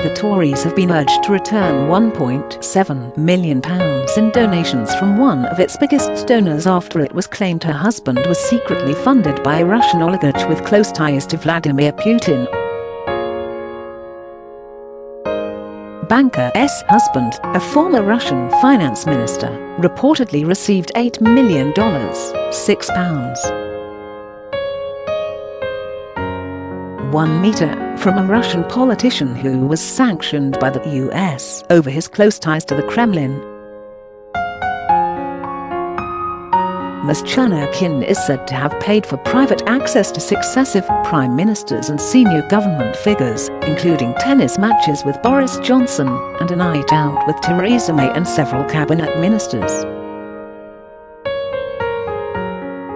The Tories have been urged to return £1.7 million in donations from one of its biggest donors after it was claimed her husband was secretly funded by a Russian oligarch with close ties to Vladimir Putin. Banker's husband, a former Russian finance minister, reportedly received $8 million, £1 meter, from a Russian politician who was sanctioned by the US over his close ties to the Kremlin. Ms. Chernyakhin is said to have paid for private access to successive prime ministers and senior government figures, including tennis matches with Boris Johnson and a night out with Theresa May and several cabinet ministers.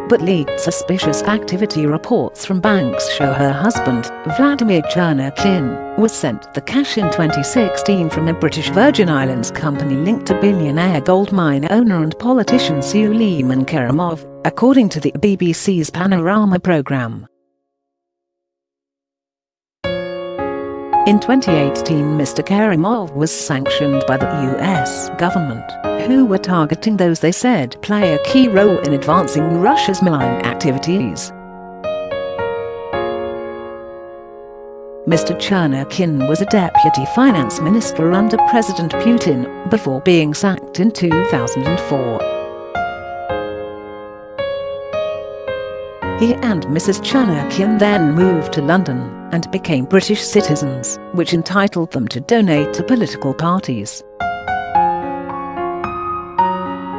But leaked suspicious activity reports from banks show her husband, Vladimir Chernyakhin, was sent the cash in 2016 from a British Virgin Islands company linked to billionaire gold mine owner and politician Suleiman Kerimov, according to the BBC's Panorama programme. In 2018, Mr. Kerimov was sanctioned by the US government, who were targeting those they said play a key role in advancing Russia's malign activities. Mr. Chernyakhin was a deputy finance minister under President Putin before being sacked in 2004. He and Mrs. Chernyakhin then moved to London and became British citizens, which entitled them to donate to political parties.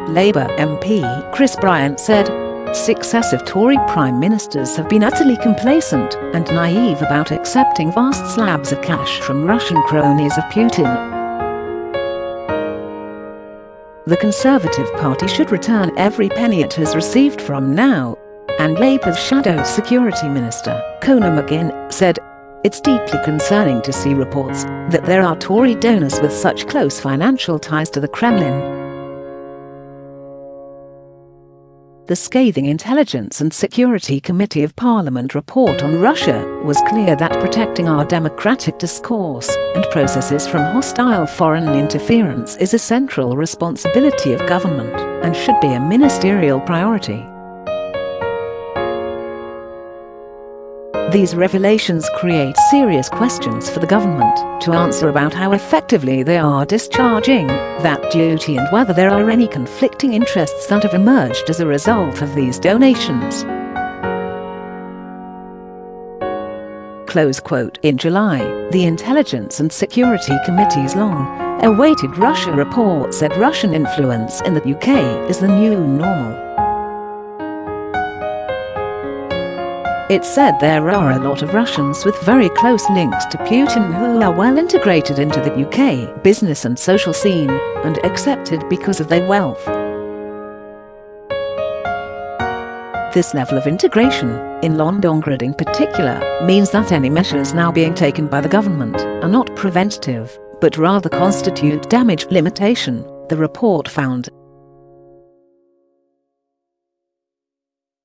Labour MP Chris Bryant said, "Successive Tory prime ministers have been utterly complacent and naive about accepting vast slabs of cash from Russian cronies of Putin. The Conservative Party should return every penny it has received from now." And Labour's Shadow Security Minister, Conor McGinn, said, "It's deeply concerning to see reports that there are Tory donors with such close financial ties to the Kremlin." The scathing Intelligence and Security Committee of Parliament report on Russia was clear that protecting our democratic discourse and processes from hostile foreign interference is a central responsibility of government and should be a ministerial priority. These revelations create serious questions for the government to answer about how effectively they are discharging that duty and whether there are any conflicting interests that have emerged as a result of these donations. Close quote. In July, the Intelligence and Security Committee's long-awaited Russia report said Russian influence in the UK is the new normal. It said there are a lot of Russians with very close links to Putin who are well integrated into the UK business and social scene and accepted because of their wealth. This level of integration, in Londongrad in particular, means that any measures now being taken by the government are not preventative, but rather constitute damage limitation, the report found.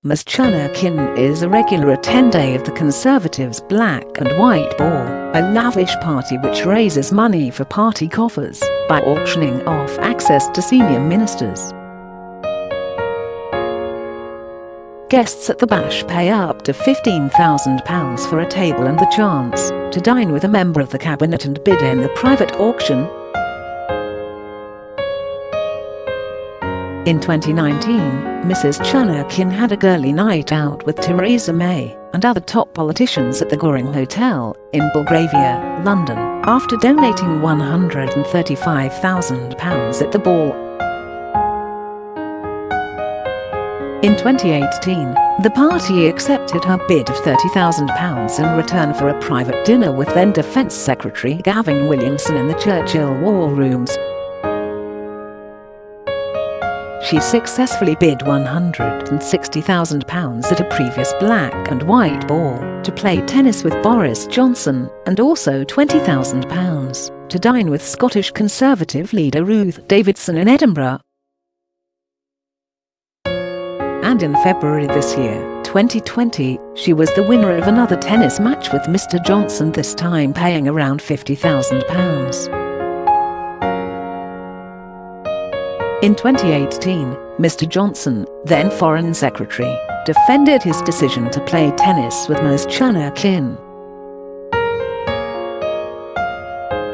Ms. Chernyakhin is a regular attendee of the Conservatives' Black and White Ball, a lavish party which raises money for party coffers by auctioning off access to senior ministers. Guests at the bash pay up to £15,000 for a table and the chance to dine with a member of the cabinet and bid in the private auction. In 2019, Mrs. Chernyakhin had a girly night out with Theresa May and other top politicians at the Goring Hotel in Belgravia, London, after donating £135,000 at the ball. In 2018, the party accepted her bid of £30,000 in return for a private dinner with then Defence Secretary Gavin Williamson in the Churchill War Rooms. She successfully bid £160,000 at a previous Black and White Ball to play tennis with Boris Johnson and also £20,000 to dine with Scottish Conservative leader Ruth Davidson in Edinburgh. And in February this year, 2020, she was the winner of another tennis match with Mr. Johnson, this time paying around £50,000. In 2018, Mr. Johnson, then Foreign Secretary, defended his decision to play tennis with Ms. Chernokin.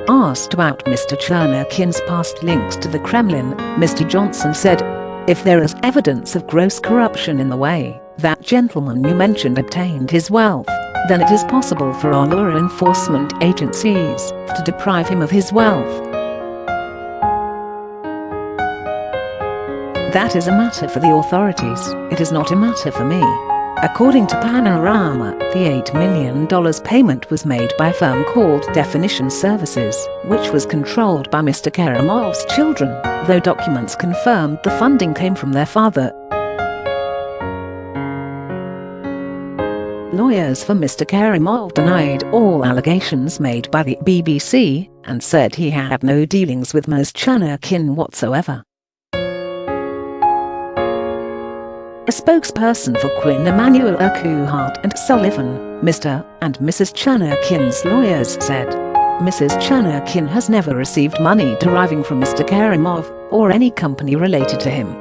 Asked about Mr. Chernokin's past links to the Kremlin, Mr. Johnson said, "If there is evidence of gross corruption in the way that gentleman you mentioned obtained his wealth, then it is possible for our law enforcement agencies to deprive him of his wealth. That is a matter for the authorities, it is not a matter for me." According to Panorama, the $8 million payment was made by a firm called Definition Services, which was controlled by Mr. Karimov's children, though documents confirmed the funding came from their father. Lawyers for Mr. Karimov denied all allegations made by the BBC and said he had no dealings with Ms. Chernokin whatsoever. A spokesperson for Quinn Emanuel Urquhart and Sullivan, Mr. and Mrs. Chernokin's lawyers said, "Mrs. Chernokin has never received money deriving from Mr. Karimov or any company related to him.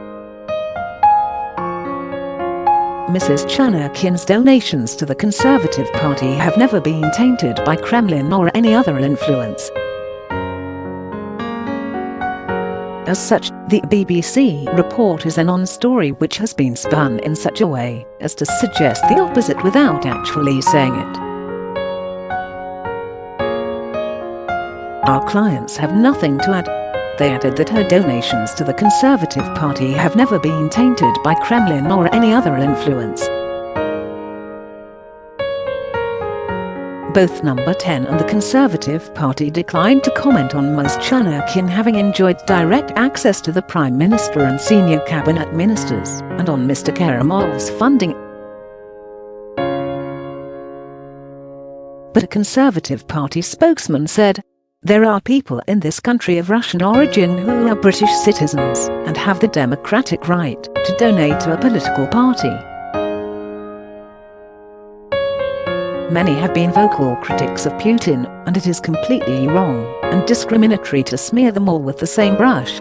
Mrs. Chernokin's donations to the Conservative Party have never been tainted by Kremlin or any other influence." As such, the BBC report is a non-story which has been spun in such a way as to suggest the opposite without actually saying it. Our clients have nothing to add. They added that her donations to the Conservative Party have never been tainted by Kremlin or any other influence. Both Number 10 and the Conservative Party declined to comment on Ms. Chernokin having enjoyed direct access to the Prime Minister and senior cabinet ministers, and on Mr. Karimov's funding. But a Conservative Party spokesman said, "There are people in this country of Russian origin who are British citizens and have the democratic right to donate to a political party. Many have been vocal critics of Putin, and it is completely wrong and discriminatory to smear them all with the same brush."